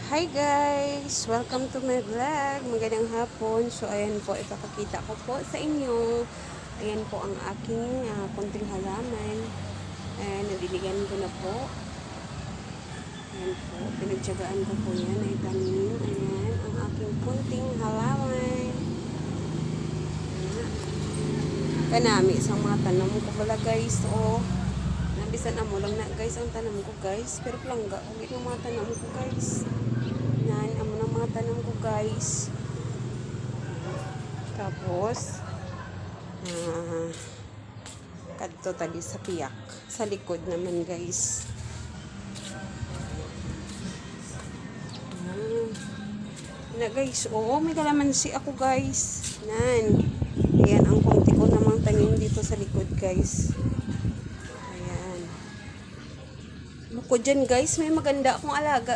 Hi guys! Welcome to my vlog. Magandang hapon. So ayan po, ipapakita ko po sa inyo. Ayan po ang aking kunting halaman. Ayan, nadiligan ko na po. Ayan po, pinagtyagaan ko po yan ay tanim. Ayan, ang aking kunting halaman. Kanami isang mga tanong ko pala guys. O, nabisan na mo lang na guys ang tanong ko guys. Pero langga, kung ito mga tanong ko guys. Yan, amo ng mga tanong ko guys. Tapos kadto tali sa piyak sa likod naman guys. Na guys, oo, may kalamansi ako guys. Nan. Ayan ang konti ko namang tanim dito sa likod guys. Ayan. Bukod dyan guys, may maganda akong alaga